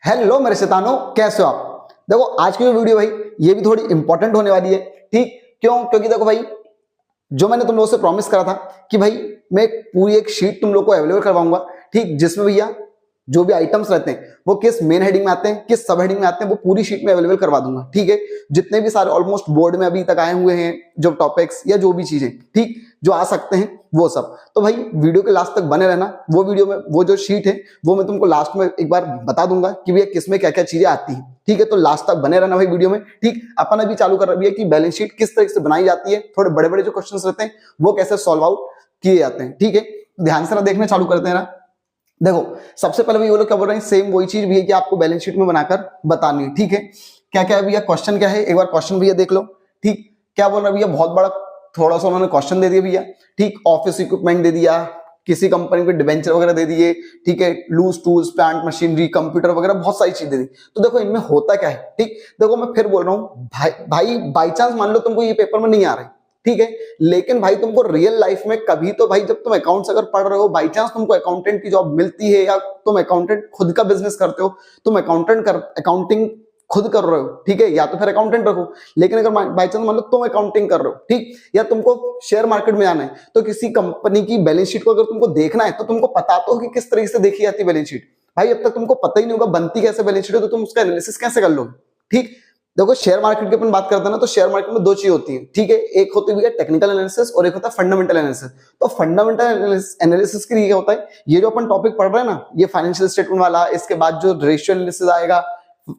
Hello मेरे शैतानों, कैसे हो आप। देखो आज की जो वीडियो भाई ये भी थोड़ी इंपॉर्टेंट होने वाली है। ठीक क्यों? क्योंकि देखो भाई जो मैंने तुम लोगों से प्रॉमिस करा था कि भाई मैं पूरी एक शीट तुम लोग को अवेलेबल करवाऊंगा, ठीक, जिसमें भैया जो भी आइटम्स रहते हैं वो किस मेन हेडिंग में आते हैं, किस सब हेडिंग में आते हैं, वो पूरी शीट में अवेलेबल करवा दूंगा। ठीक है, जितने भी सारे ऑलमोस्ट बोर्ड में अभी तक आए हुए हैं जो टॉपिक्स या जो भी चीजें ठीक जो आ सकते हैं वो सब, तो भाई वीडियो के लास्ट तक बने रहना। वो वीडियो में वो जो शीट है वो मैं तुमको लास्ट में एक बार बता दूंगा कि भैया किसमें क्या क्या चीजें आती हैं। ठीक है, तो लास्ट तक बने रहना भाई वीडियो में। ठीक, अपन अभी चालू कर रही है कि बैलेंस शीट किस तरह से बनाई जाती है, थोड़े बड़े बड़े जो क्वेश्चन रहते हैं वो कैसे सॉल्व आउट किए जाते हैं। ठीक है, ध्यान से ना देखना चालू करते हैं ना। देखो सबसे पहले भी वो लोग क्या बोल रहे हैं, सेम वही चीज भी है कि आपको बैलेंस शीट में बनाकर बतानी है। ठीक है, क्या क्या है भैया, क्वेश्चन क्या है एक बार क्वेश्चन भैया देख लो। ठीक, क्या बोल रहा है भैया, बहुत बड़ा थोड़ा सा उन्होंने क्वेश्चन दे दिया भैया। ठीक, ऑफिस इक्विपमेंट दे दिया, किसी कंपनी के डिबेंचर वगैरह दे दिए, ठीक है, loose tools, plant machinery, computer वगैरह बहुत सारी चीज दे दी। तो देखो इनमें होता क्या है। ठीक, देखो मैं फिर बोल रहा हूँ भाई बाई चांस मान लो तुमको ये पेपर में नहीं आ रहा है, ठीक है, लेकिन भाई तुमको रियल लाइफ में कभी तो भाई जब तुम अकाउंट्स अगर पढ़ रहे हो, बाई चांस तुमको अकाउंटेंट की जॉब मिलती है या तुम अकाउंटेंट खुद का बिजनेस करते हो, तुम अकाउंटिंग खुद कर रहे हो, ठीक है, या तो फिर अकाउंटेंट रखो। लेकिन अगर बाई चांस मान लो तुम अकाउंटिंग कर रहे हो, ठीक, या तुमको शेयर मार्केट में आना है, तो किसी कंपनी की बैलेंस शीट को अगर तुमको देखना है तो तुमको पता तो कि किस तरीके से देखी जाती है बैलेंस शीट। भाई अब तक तुमको पता ही नहीं होगा बनती कैसे बैलेंस शीट है, तो तुम उसका एनालिसिस कैसे कर लोगे। ठीक, देखो शेयर मार्केट की अपन बात करते हैं ना, तो शेयर मार्केट में दो चीज होती है। ठीक है, एक होती है टेक्निकल एनालिसिस और एक होता है फंडामेंटल एनालिसिस। तो फंडामेंटल एनालिसिस के लिए क्या होता है, ये जो अपन टॉपिक पढ़ रहे हैं ना, ये फाइनेंशियल स्टेटमेंट वाला, इसके बाद जो रेशियो एनालिसिस आएगा,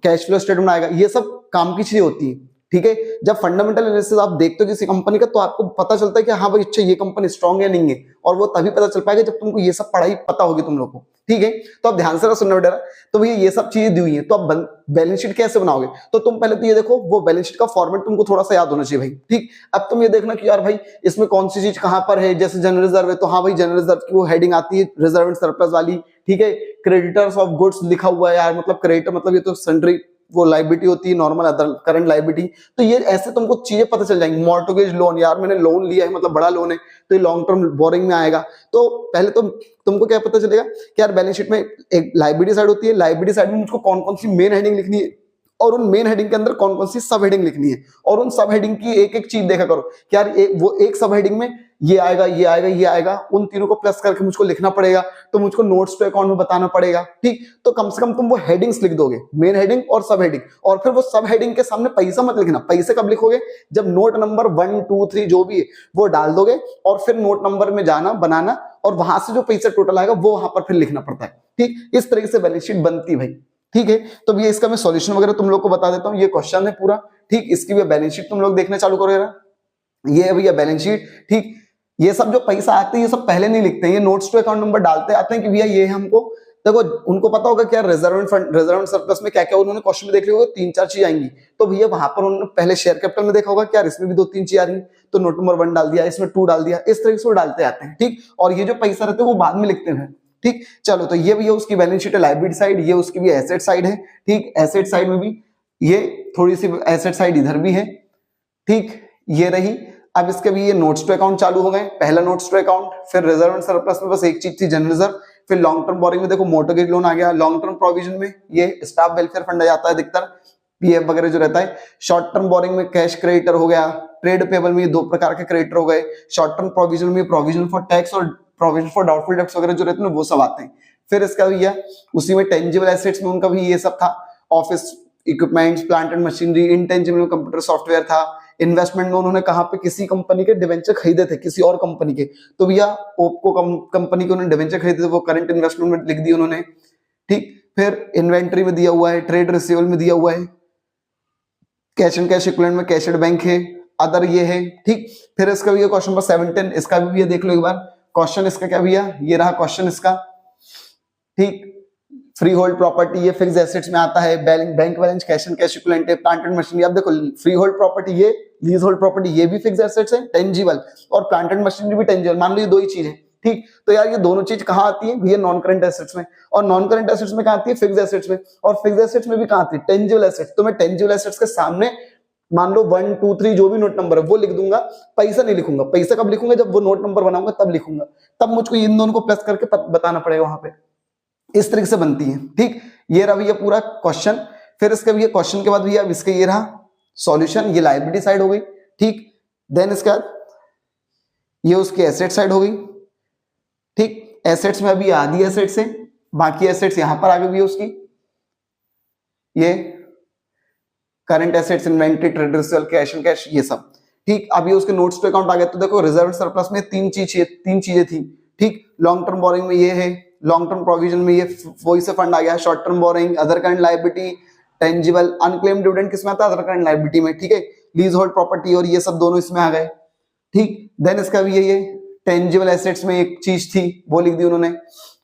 कैश फ्लो स्टेटमेंट आएगा, ये सब काम की चीजें होती है। ठीक है, जब फंडामेंटल एनालिसिस आप देखते हो किसी कंपनी का, तो आपको पता चलता है कि हाँ भाई अच्छा ये कंपनी स्ट्रांग है नहीं है, और वो तभी पता चल पाएगा जब तुमको ये सब पढ़ाई पता होगी तुम लोग को। ठीक है, तो अब ध्यान से सुनना बेटा। तो भैया ये सब चीजें दी हुई है, तो अब बैलेंस शीट कैसे बनाओगे, तो तुम पहले तो ये देखो वो बैलेंस शीट का फॉर्मेट तुमको थोड़ा सा याद होना चाहिए भाई। ठीक, अब तुम ये देखना कि यार भाई इसमें कौन सी चीज कहां पर है, जैसे जनरल रिजर्व है तो हाँ भाई जनरल रिजर्व की वो हेडिंग आती है रिजर्व एंड सरप्लस वाली। ठीक है, क्रेडिटर्स ऑफ गुड्स लिखा हुआ है यार, मतलब क्रेडिटर मतलब ये तो सन्ड्री वो लाइबिलिटी होती है, नॉर्मल अदर करंट लाइबिलिटी। तो ये ऐसे तुमको चीजें पता चल जाएंगी। मॉर्टगेज लोन, यार मैंने लोन लिया है मतलब बड़ा लोन है, तो ये लॉन्ग टर्म बोरिंग में आएगा। तो पहले तो तुमको क्या पता चलेगा कि यार बैलेंस शीट में एक लाइबिलिटी साइड होती है, लाइबिलिटी साइड में मुझको कौन कौन सी मेन हेडिंग लिखनी है और उन मेन हेडिंग के अंदर कौन कौन सी सब हेडिंग लिखनी है, और उन सब हेडिंग की एक एक चीज देखा करो कि यार वो एक सब हेडिंग में ये आएगा ये आएगा ये आएगा, उन तीनों को प्लस करके मुझको लिखना पड़ेगा, तो मुझको नोट्स टू अकाउंट में बताना पड़ेगा। ठीक, तो कम से कम तुम वो हेडिंग्स लिख दोगे, मेन हेडिंग और सब हेडिंग, और फिर वो सब हेडिंग के सामने पैसा मत लिखना। पैसे कब लिखोगे, जब नोट नंबर 1 2 3 जो भी है वो डाल दोगे, और फिर नोट नंबर में जाना बनाना, और वहां से जो पैसा टोटल आएगा वो वहां पर फिर लिखना पड़ता है। ठीक, इस तरीके से बैलेंस शीट बनती है भाई। ठीक है, तो भैया इसका मैं सॉल्यूशन वगैरह तुम लोग को बता देता हूँ। ये क्वेश्चन है पूरा, ठीक, इसकी भी बैलेंस शीट तुम लोग देखना चालू करोगे। ये है भैया बैलेंस शीट। ठीक, ये सब जो पैसा आते हैं ये सब पहले नहीं लिखते हैं, ये नोट्स टू अकाउंट नंबर डालते आते हैं कि भैया ये हमको देखो, उनको पता होगा क्या रिजर्व फंड, रिजर्व सरप्लस में क्या क्या उन्होंने क्वेश्चन में देख लिया होगा, 3 4 चीज आएंगी। तो भैया वहां पर उन्होंने पहले शेयर कैपिटल में देखा होगा क्या इसमें भी 2 3 चीज आ रही है, तो नोट नंबर 1 डाल दिया, इसमें 2 डाल दिया, इस तरीके से वो डालते आते हैं। ठीक, और ये जो पैसा रहते हैं वो बाद में लिखते हैं। ठीक, चलो तो ये भैया उसकी बैलेंस शीट है लायबिलिटी साइड, ये उसकी भी एसेट साइड है। ठीक, एसेट साइड में भी ये थोड़ी सी एसेट साइड इधर भी है। ठीक, ये रही। अब इसके भी ये नोट्स टू अकाउंट चालू हो गए, पहला नोट्स टू अकाउंट, फिर रिजर्व एंड सरप्लस में बस एक चीज थी जनरल रिजर्व, फिर लॉन्ग टर्म बोरिंग में देखो मोर्टगेज लोन आ गया, लॉन्ग टर्म प्रोविजन में ये स्टाफ वेलफेयर फंड आ जाता है अधिकतर, पीएफ वगैरह जो रहता है। शॉर्ट टर्म बोरिंग में कैश क्रेडिटर हो गया, ट्रेड पेबल में ये 2 प्रकार के क्रेडिटर हो गए, शॉर्ट टर्म प्रोविजन में प्रोविजन फॉर टैक्स और प्रोविजन फॉर डाउटफुल डेब्ट्स वगैरह जो रहते हैं वो सब आते हैं। फिर इसका भैया उसी में टेंजिबल एसेट्स में उनका भी ये सब था, office equipments, plant and machinery, intangible में कंप्यूटर सॉफ्टवेयर था। इन्वेस्टमेंट में उन्होंने कहां पे किसी कंपनी के डिवेंचर खरीदे थे, किसी और कंपनी के, तो भैया ओप्को कंपनी के उन्होंने डिवेंचर खरीदे थे, वो करंट इन्वेस्टमेंट में लिख दी उन्होंने। ठीक, फिर इन्वेंट्री में दिया हुआ है, ट्रेड रिसीवेबल में दिया हुआ है, कैश एंड कैश इक्विवेलेंट में कैश एंड बैंक है, अदर ये है। ठीक, फिर इसका भी क्वेश्चन नंबर 7 10 इसका भी भैया देख लो एक बार। क्वेश्चन इसका क्या भैया, ये रहा क्वेश्चन इसका। ठीक, फ्री होल्ड प्रॉपर्टी ये फिक्स एसेट्स में आता है, bank balance, cash and cash equivalent है, प्लांट एंड मशीनरी। अब देखो फ्री होल्ड प्रॉपर्टी ये, लीज होल्ड प्रॉपर्टी ये भी फिक्स एसेट्स है टेंजिबल, और प्लांट एंड मशीनरी भी टेंजिबल, मान लो ये 2 ही चीज है। ठीक, तो यार ये दोनों चीज कहां आती है भैया, नॉन करंट एसेट्स में, और नॉन करंट एसेट्स में कहां आती है, फिक्स एसेट्स में, और फिक्स एसेट्स में भी कहां आती है, टेंजिबल एसेट्स। तो मैं टेंजिबल एसेट्स के सामने मान लो 1 2 3 जो भी नोट नंबर है वो लिख दूंगा, पैसा नहीं लिखूंगा। पैसा कब लिखूंगा, जब वो नोट नंबर बनाऊंगा तब लिखूंगा, तब मुझको इन दोनों को प्लस करके बताना पड़ेगा वहां पे। इस तरीके से बनती है। ठीक, ये रहा भैया पूरा क्वेश्चन। फिर इसका भैया क्वेश्चन के बाद भैया इसका ये रहा सॉल्यूशन, ये लायबिलिटी साइड हो गई। ठीक, देन इसके बाद ये उसकी एसेट साइड हो गई। ठीक, एसेट्स में अभी आधी एसेट्स है, बाकी एसेट्स यहां पर आ गई भैया उसकी, ये current assets, inventory, trade receivable, cash and cash, ये सब। ठीक, अभी उसके नोट्स टू अकाउंट आ गए। तो देखो रिजर्व एंड सरप्लस में तीन चीजें थी। ठीक, लॉन्ग टर्म बोरिंग में ये है, लॉन्ग टर्म प्रोविजन में ये वही से फंड आ गया, short term borrowing, other current liability, tangible, unclaimed dividend किसमें आता है, अदर करंट लायबिलिटी में। ठीक है, लीज होल्ड प्रॉपर्टी और ये सब दोनों इसमें आ गए। ठीक, देन इसका भी ये टेंजिबल एसेट्स में एक चीज थी वो लिख दी उन्होंने,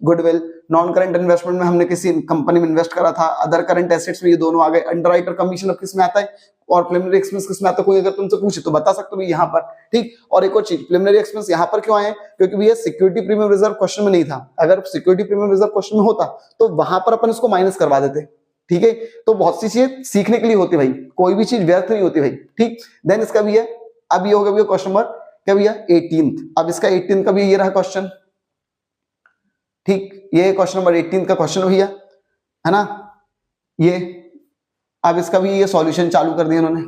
गुडविल। नॉन करंट इन्वेस्टमेंट में हमने किसी कंपनी में इन्वेस्ट करा था, अदर करंट एसेट्स में ये दोनों आ गए। अंडरराइटर कमीशन अब किसमें आता है और प्रिलिमिनरी एक्सपेंस किसमें आता है, कोई अगर तुमसे पूछे तो बता सकते हो यहाँ पर। ठीक, और एक और चीज, प्रिलिमिनरी एक्सपेंस यहाँ पर क्यों आए, क्योंकि भैया सिक्योरिटी प्रीमियम रिजर्व क्वेश्चन में नहीं था। अगर सिक्योरिटी प्रीमियम रिजर्व क्वेश्चन में होता तो वहां पर अपन इसको माइनस करवा देते। ठीक है, तो बहुत सी चीजें सीखने के लिए होती भाई, कोई भी चीज व्यर्थ नहीं होती भाई। ठीक, देन इसका भी है, अब ये हो गया भैया क्वेश्चन नंबर क्या भैया 18th। अब इसका 18th का भी ये रहा क्वेश्चन। ठीक, ये क्वेश्चन नंबर 18 का क्वेश्चन भैया, है ना ये। अब इसका भी ये सॉल्यूशन चालू कर दिया उन्होंने।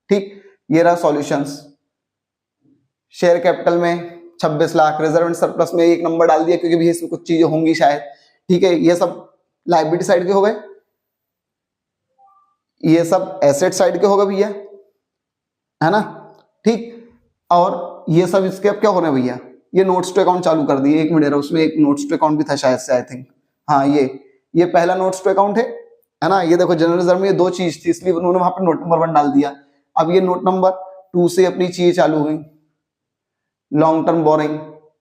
ठीक, ये रहा सॉल्यूशंस। शेयर कैपिटल में 26 लाख, रिजर्व एंड सरप्लस में एक नंबर डाल दिया क्योंकि भी इसमें कुछ चीजें होंगी शायद। ठीक है, ये सब लायबिलिटी साइड के हो गए, ये सब एसेट साइड के हो गए भैया, है ना। ठीक, और ये सब इसके अब क्या होने भैया, ये नोट्स टू अकाउंट चालू कर दिए। एक मिनट, उसमें एक नोट्स टू अकाउंट भी था शायद से, आई थिंक। हाँ, ये पहला नोट्स टू अकाउंट है ना। ये देखो जनरल रिजर्व में ये दो चीज थी, इसलिए उन्होंने वहां पर नोट नंबर 1 डाल दिया। अब ये नोट नंबर 2 से अपनी चीजें चालू हुई। Long term borrowing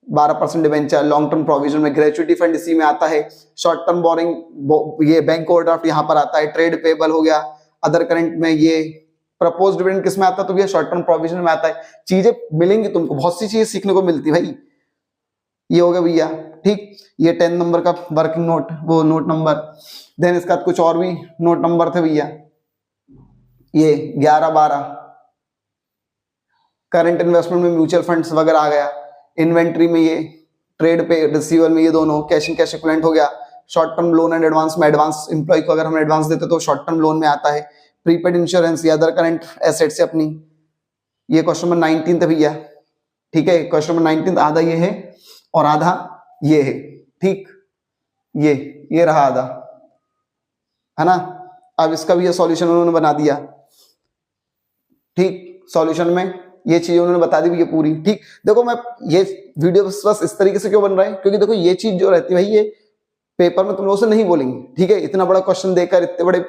12% debenture, long term provision में ग्रेचुइटी फंड इसी में आता है, शॉर्ट टर्म बोरिंग ये बैंक ओवरड्राफ्ट यहाँ पर आता है, ट्रेड पेबल हो गया, अदर करंट में ये प्रपोज डिविडेंड किस में आता है, तो ये शॉर्ट टर्म प्रोविजन में आता है। चीजें मिलेंगी तुमको, बहुत सी चीजें सीखने को मिलती भाई। ये हो गया भैया। ठीक, ये 10 नंबर का वर्किंग नोट, वो नोट नंबर। देन इसका कुछ और भी नोट नंबर थे भैया, ये 11-12 करंट इन्वेस्टमेंट में म्यूचुअल फंड्स वगैरह आ गया, इन्वेंट्री में ये, ट्रेड पे रिसीवेबल में ये दोनों, कैश एंड कैश इक्विवेलेंट हो गया, short term loan and advance में एडवांस एम्प्लॉय को अगर हम एडवांस देते तो शॉर्ट टर्म लोन में आता है, प्रीपेड इंश्योरेंस या अदर करंट एसेट से अपनी। ये क्वेश्चन नंबर 19 है भैया। ठीक है, क्वेश्चन नंबर 19 आधा ये है और आधा ये है। ठीक, ये रहा आधा, है ना। अब इसका भी ये सॉल्यूशन उन्होंने बना दिया। ठीक, सॉल्यूशन में ये चीज उन्होंने बता दी ये पूरी। ठीक, देखो मैं ये वीडियो बस इस तरीके से क्यों बन रहा है, क्योंकि देखो ये चीज जो रहती है भाई, ये पेपर में तुम लोगों से नहीं बोलेंगे। ठीक है, इतना बड़ा क्वेश्चन देकर इतने बड़े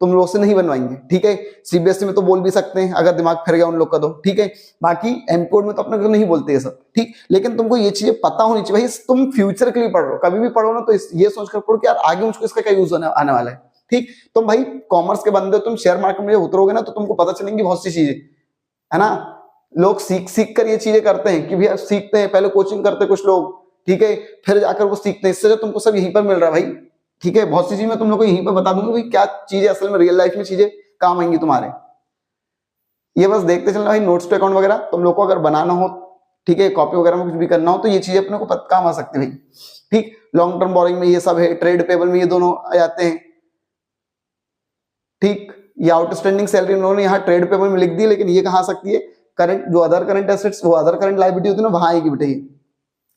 तुम लोग से नहीं बनवाएंगे। ठीक है, सीबीएसई में तो बोल भी सकते हैं अगर दिमाग फिर गया उन लोग का तो। ठीक है, बाकी एमकोड में तो अपने को नहीं बोलते ये सब। ठीक, लेकिन तुमको ये चीजें पता होनी चाहिए भाई, तुम फ्यूचर के लिए पढ़ रहे हो, कभी भी पढ़ो ना तो ये सोचकर पढ़ो कि यार आगे मुझको इसका क्या यूज आने वाला है। ठीक, तुम भाई कॉमर्स के बंदे हो, तुम शेयर मार्केट में उतरोगे ना तो तुमको पता चलेंगी बहुत सी चीजें, है ना। लोग सीख कर ये चीजें करते हैं कि भैया सीखते हैं, पहले कोचिंग करते कुछ लोग, ठीक है, फिर जाकर वो सीखते हैं। इससे जो तुमको सब यहीं पर मिल रहा है भाई। ठीक है, बहुत सी चीज मैं तुम लोग को यहीं पर बता दूंगा भाई, क्या चीजें असल में रियल लाइफ में चीजें काम आएंगी तुम्हारे। ये बस देखते चलना भाई, नोट्स टू अकाउंट वगैरह तुम लोग को अगर बनाना हो, ठीक है, कॉपी वगैरह में कुछ भी करना हो तो ये चीजें अपने को काम आ सकती है भाई। ठीक, लॉन्ग टर्म बोरिंग में ये सब है, ट्रेड पेबल में ये दोनों आ जाते हैं। ठीक, ये आउटस्टैंडिंग सैलरी उन्होंने यहाँ ट्रेड पेबल में लिख दी, लेकिन ये कहाँ आ सकती है, करंट जो अदर करंट एसेट्स, वो अदर करंट लायबिलिटी होती है ना, वहां आएगी बेटे ये।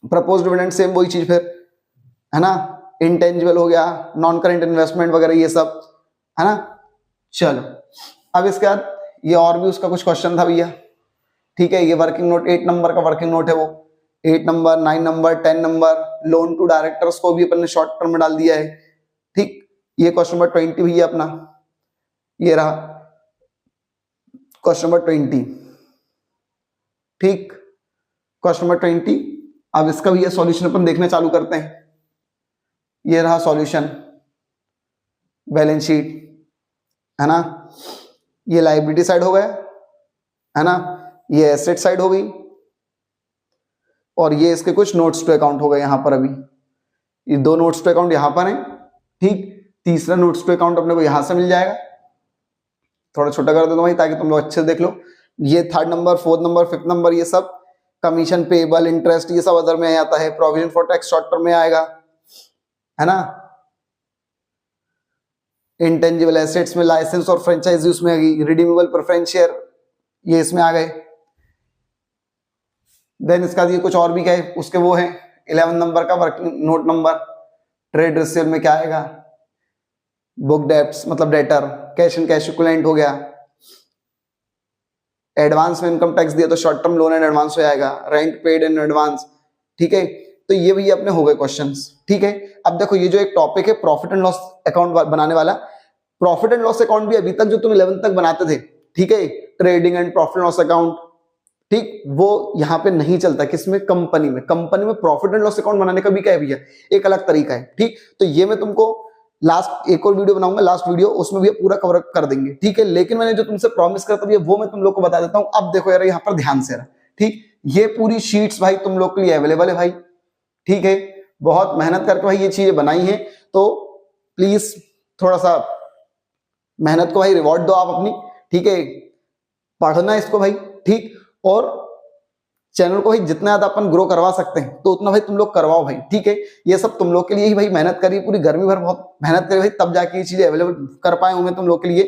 प्रपोज डिविडेंड सेम वही चीज फिर, है ना। इंटेंजिबल हो गया, नॉन करंट इन्वेस्टमेंट वगैरह ये सब, है ना। चलो, अब इसके बाद ये और भी उसका कुछ क्वेश्चन था भैया। ठीक है, ये वर्किंग नोट 8 नंबर का वर्किंग नोट है वो, 8 नंबर, 9 नंबर, 10 नंबर, लोन टू डायरेक्टर्स को भी अपन ने शॉर्ट टर्म में डाल दिया है। ठीक, ये क्वेश्चन नंबर 20 भैया अपना, ये रहा क्वेश्चन नंबर 20। ठीक, क्वेश्चन नंबर 20। अब इसका भी ये सॉल्यूशन अपन देखने चालू करते हैं। ये रहा सॉल्यूशन, बैलेंस शीट, है ना। ये लायबिलिटी साइड हो गया, है ना, ये एसेट साइड हो गई, और ये इसके कुछ नोट्स टू अकाउंट हो गए यहां पर। अभी ये 2 नोट्स टू अकाउंट यहां पर हैं। ठीक, तीसरा नोट्स टू अकाउंट अपने को यहां से मिल जाएगा। थोड़ा छोटा कर देता हूं भाई ताकि तुम लोग अच्छे से देख लो। ये 3rd number, 4th number, 5th number, ये सब कमीशन पेबल, इंटरेस्ट, ये सब अदर में आता है। Provision for tax short term में आएगा, है ना। इंटेंजिबल एसेट्स में लाइसेंस और फ्रेंचाइजी उसमें आ गई, रिडीमेबल प्रेफरेंस शेयर ये इसमें आ गए। देन इसका ये कुछ और भी क्या है उसके वो है 11 नंबर का working note number. Trade receive में क्या आएगा, बुक डेब्ट्स मतलब debtor, cash and cash equivalent हो गया। एडवांस में इनकम टैक्स दिया तो short term loan and advance हो जाएगा, रेंट पेड इन एडवांस। ठीक है, तो ये भी अपने हो गए क्वेश्चंस। ठीक है, अब देखो ये जो एक टॉपिक है प्रॉफिट एंड लॉस अकाउंट बनाने वाला, प्रॉफिट एंड लॉस अकाउंट भी अभी तक जो तुम 11th तक बनाते थे, ठीक है, trading and profit and loss account, ठीक, वो यहाँ पे नहीं चलता। किसमें, कंपनी में। कंपनी में प्रॉफिट एंड लॉस अकाउंट बनाने का भी क्या है भैया, एक अलग तरीका है। ठीक, तो ये मैं तुमको लास्ट एक और वीडियो बनाऊंगा, लास्ट वीडियो, उसमें भी पूरा कवर कर देंगे। ठीक है, लेकिन मैंने जो तुमसे प्रॉमिस करता था वो मैं तुम लोग को बता देता हूं। अब देखो यार यहाँ पर ध्यान से रहा, ठीक, ये पूरी शीट्स भाई तुम लोग के लिए अवेलेबल है भाई। ठीक है, बहुत मेहनत करके भाई ये चीजें बनाई है, तो प्लीज थोड़ा सा मेहनत को भाई रिवॉर्ड दो आप अपनी। ठीक है, पढ़ना इसको भाई। ठीक, और चैनल को भाई जितना ज्यादा अपन ग्रो करवा सकते हैं तो उतना भाई तुम लोग करवाओ भाई। ठीक है, ये सब तुम लोग के लिए ही भाई मेहनत करी, पूरी गर्मी भर बहुत मेहनत करी भाई, तब जाके ये चीजें अवेलेबल कर पाए हूं मैं तुम लोग के लिए।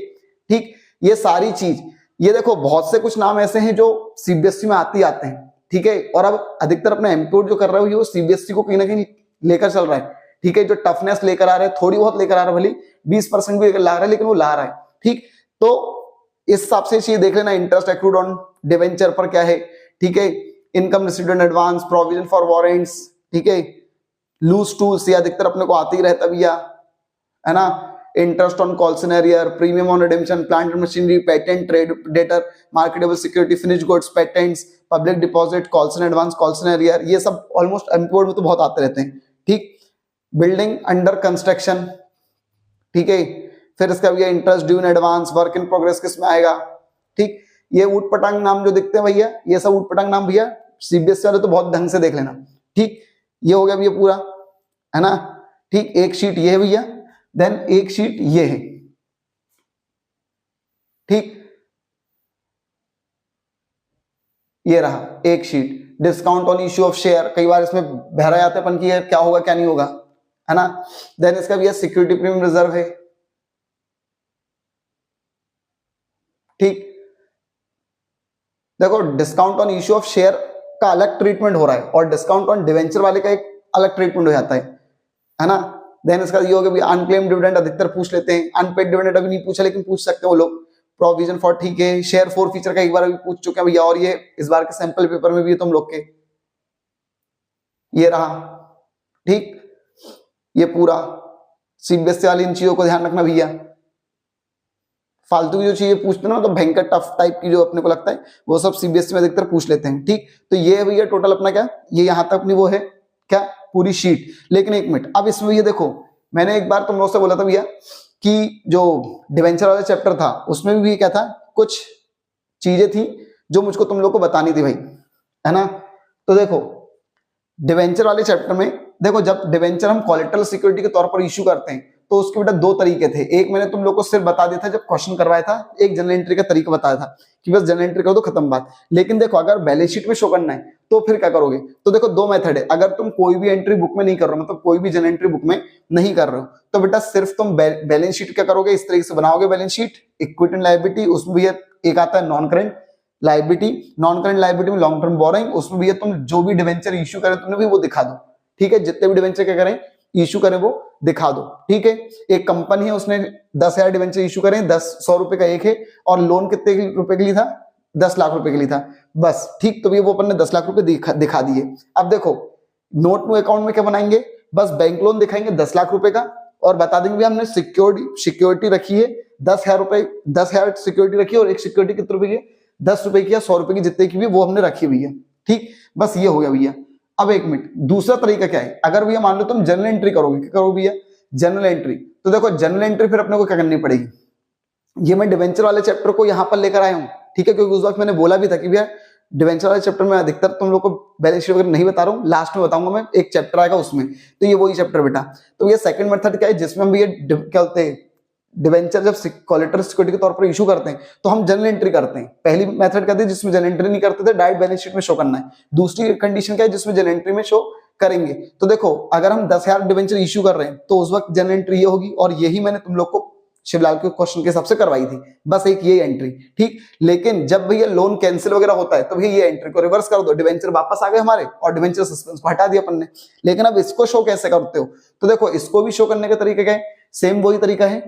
ठीक, ये सारी चीज, ये देखो बहुत से कुछ नाम ऐसे हैं जो सीबीएसई में आते हैं। ठीक है, और अब अधिकतर अपना एमपीओ जो कर रहे हो वो सीबीएसई को कहीं ना कहीं लेकर चल रहा है। ठीक है, जो टफनेस लेकर आ रहा है, थोड़ी बहुत लेकर आ रहा है, भले 20% भी ला रहा है, लेकिन वो ला रहा है। ठीक, तो इस हिसाब से चीज देख लेना, इंटरेस्ट एक्रूड ऑन डिवेंचर पर क्या है। ठीक है, income received in advance, provision for warrants, ठीक है, लूज टूल्स, ये अधिकतर अपने को आते ही रहता भैया, है ना, interest on call in arrear, premium on redemption, plant and machinery, patent, trade debtor, marketable security, finished goods, patents, public deposit, calls in advance, call in arrear, ये सब ऑलमोस्ट एमपीओ में तो बहुत आते रहते हैं। ठीक, बिल्डिंग अंडर कंस्ट्रक्शन, ठीक है, फिर इसका भैया interest due in advance, work in progress किसमें आएगा। ठीक, ये ऊट पटांग नाम जो दिखते हैं भैया, ये सब ऊट पटांग नाम भैया सीबीएसई वाले तो बहुत ढंग से देख लेना। ठीक, ये हो गया भैया पूरा, है ना। ठीक, एक शीट ये है भैया, देन एक शीट ये है। ठीक, ये रहा एक sheet, discount on issue of share, कई बार इसमें बहरा जाते अपन की क्या होगा क्या नहीं होगा, है ना। देन इसका भैया सिक्योरिटी प्रीमियम रिजर्व है। ठीक, देखो discount on issue of share का अलग ट्रीटमेंट हो रहा है और डिस्काउंट ऑन डिवेंचर वाले का एक अलग ट्रीटमेंट हो जाता है ना। देन इसका ये हो गया अनक्लेम डिविडेंड अधिकतर पूछ लेते हैं, अनपेड डिविडेंड अभी नहीं पूछा लेकिन पूछ सकते हैं वो लोग। प्रोविजन फॉर, ठीक है, शेयर फॉर फीचर का एक बार अभी पूछ चुके हैं भैया, और ये इस बार के सैंपल पेपर में भी है तुम लोग के, ये रहा। ठीक, ये पूरा सीबीएसई वाली इन चीजों को ध्यान रखना भैया, फालतू की जो चीजें पूछते हैं ना, तो भयंकर टफ टाइप की जो अपने को लगता है वो सब सीबीएसई में अधिकतर पूछ लेते हैं। ठीक, तो ये भैया टोटल अपना क्या, ये यहां तक अपनी वो है क्या पूरी शीट। लेकिन एक मिनट, अब इसमें ये देखो, मैंने एक बार तुम लोग से बोला था भैया कि जो डिवेंचर वाला चैप्टर था उसमें भी क्या था, कुछ चीजें थी जो मुझको तुम लोग को बतानी थी भाई, है ना। तो देखो डिवेंचर वाले चैप्टर में देखो, जब डिवेंचर हम कोलेटरल सिक्योरिटी के तौर पर इश्यू करते हैं तो उसके बेटा दो तरीके थे। एक मैंने तुम लोग को सिर्फ बता दिया था जब क्वेश्चन करवाया था, एक जनरल एंट्री का तरीका बताया था कि बस जनरल एंट्री करो तो खत्म बात। लेकिन देखो अगर बैलेंस शीट में शो करना है तो फिर क्या करोगे, तो देखो दो मेथड है। अगर तुम कोई भी एंट्री बुक में नहीं कर रहे हो, मतलब कोई भी जनरल एंट्री बुक में नहीं कर रहे हो, तो बेटा सिर्फ तुम बैलेंस शीट क्या करोगे, इस तरीके से बनाओगे balance sheet, equity and liability, उसमें भी एक आता है non current liability, non current liability में लॉन्ग टर्म बोरोइंग, उसमें भी तुम जो भी डिवेंचर इश्यू करे तुमने भी वो दिखा दो। ठीक है, जितने भी डिवेंचर क्या करें इश्यू करें वो दिखा दो। ठीक है, एक कंपनी है उसने 10,000 डिवेंचर इश्यू करें, 100 रुपए का एक है, और लोन कितने रुपए के लिए था, 10 लाख रुपए के लिए था बस। ठीक, तो ये वो अपन ने 10 लाख रुपए दिखा दिए। अब देखो नोट न्यू अकाउंट में क्या बनाएंगे, बस बैंक लोन दिखाएंगे 10 लाख रुपए का और बता देंगे हमने सिक्योरिटी रखी है 10,000 रुपए, 10,000 सिक्योरिटी रखी है और एक सिक्योरिटी कितने रुपए की, 10 रुपए की या 100 रुपए की, जितने की भी वो हमने रखी हुई है। ठीक, बस ये हो गया भैया। अब एक मिनट, दूसरा तरीका क्या है, अगर भैया मान लो तुम जनरल एंट्री करोगे, क्या करोगे भैया, जनरल एंट्री। तो देखो जनरल एंट्री फिर अपने को क्या करनी पड़ेगी, ये मैं डिवेंचर वाले चैप्टर को यहां पर लेकर आया हूं। ठीक है, क्योंकि उस वक्त मैंने बोला भी था कि भैया डिवेंचर वाले चैप्टर में अधिकतर तुम लोग को बैलेंस शीट वगैरह नहीं बता रहा हूँ, लास्ट में बताऊंगा मैं, एक चैप्टर आएगा उसमें, तो ये वही चैप्टर बेटा। तो ये सेकंड मेथड क्या है, जिसमें हम ये क्या होते हैं डिवेंचर जब कोलेटरल सिक्योरिटी के तौर पर इशू करते हैं तो हम जनरल एंट्री करते हैं। पहली मेथड कहते हैं जिसमें जनरल एंट्री नहीं करते थे, डायरेक्ट बैलेंस शीट में शो करना है। दूसरी कंडीशन क्या है, जिसमें जनरल एंट्री में शो करेंगे। तो देखो अगर हम 10,000 डिवेंचर इश्यू कर रहे हैं तो उस वक्त जनरल एंट्री ये होगी, और यही मैंने तुम लोग को शिवलाल के क्वेश्चन के हिसाब से करवाई थी, बस एक ये एंट्री, ठीक। लेकिन जब भैया लोन कैंसिल वगैरह होता है तो भैया ये एंट्री को रिवर्स कर दो, डिवेंचर वापस आ गए हमारे और डिवेंचर सस्पेंस को हटा दिया अपन ने। लेकिन अब इसको शो कैसे करते हो, तो देखो इसको भी शो करने का तरीका क्या है, सेम वही तरीका है,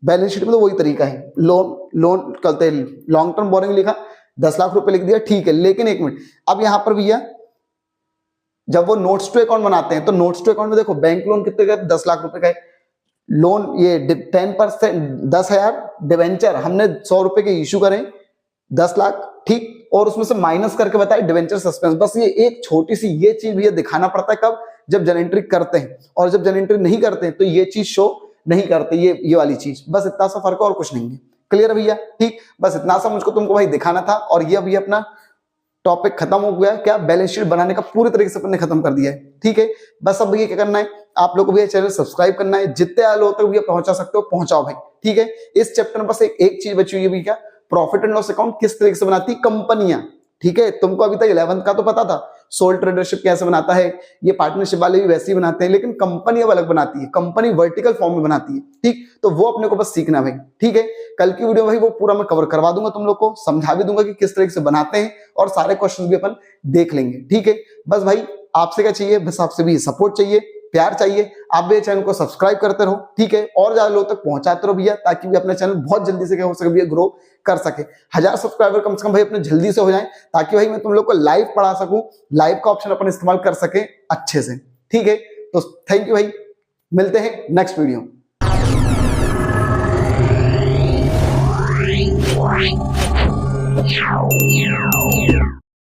बैलेंस शीट में तो वही तरीका है। लोन करते लॉन्ग टर्म बोरिंग लिखा, 10 लाख रुपए लिख दिया, ठीक है। लेकिन एक मिनट, अब यहां पर भैया जब वो नोट्स टू अकाउंट बनाते हैं तो नोट्स टू अकाउंट में देखो बैंक लोन कितने का, 10 लाख रुपए का है, लोन ये 10% 10,000, डिवेंचर हमने 100 रुपए के इशू करें 10 लाख, ठीक। और उसमें से माइनस करके बताए डिवेंचर सस्पेंस। बस ये एक छोटी सी ये चीज भैया दिखाना पड़ता है कब, जब जन एंट्री करते हैं, और जब जन एंट्री नहीं करते हैं तो ये चीज शो नहीं करते, ये वाली चीज। बस इतना सा फर्क है और कुछ नहीं है। क्लियर है भैया, ठीक। बस इतना सा मुझको तुमको भाई दिखाना था, और ये अभी अपना टॉपिक खत्म हो गया। क्या, बैलेंस शीट बनाने का पूरी तरीके से अपन ने खत्म कर दिया है, ठीक है। बस अब भैया क्या करना है, आप लोग को भैया चैनल सब्सक्राइब करना है, जितने लोग तक भैया पहुंचा सकते हो पहुंचाओ भाई, ठीक है। इस चैप्टर में बस एक चीज बची हुई है भैया, प्रॉफिट एंड लॉस अकाउंट किस तरीके से बनाती है कंपनियां, ठीक है। तुमको अभी तक 11th का तो पता था, सोल ट्रेडरशिप कैसे बनाता है, ये पार्टनरशिप वाले भी वैसे ही बनाते हैं, लेकिन कंपनी अब अलग बनाती है, कंपनी वर्टिकल फॉर्म में बनाती है, ठीक। तो वो अपने को बस सीखना भाई, ठीक है। कल की वीडियो भाई वो पूरा मैं कवर करवा दूंगा, तुम लोग को समझा भी दूंगा कि किस तरीके से बनाते हैं, और सारे क्वेश्चन भी अपन देख लेंगे, ठीक है। बस भाई आपसे क्या चाहिए, बस आपसे भी सपोर्ट चाहिए, प्यार चाहिए। आप भी चैनल को सब्सक्राइब करते रहो, ठीक है, और ज्यादा लोगों तक पहुंचाते रहो भैया, ताकि भी अपना चैनल बहुत जल्दी से क्या हो सके भैया, ग्रो कर सके। 1000 सब्सक्राइबर कम से कम भाई अपने जल्दी से हो जाए, ताकि भाई मैं तुम लोग को लाइव पढ़ा सकूं, लाइव का ऑप्शन अपन इस्तेमाल कर सके अच्छे से, ठीक है। तो थैंक यू भाई, मिलते हैं नेक्स्ट वीडियो।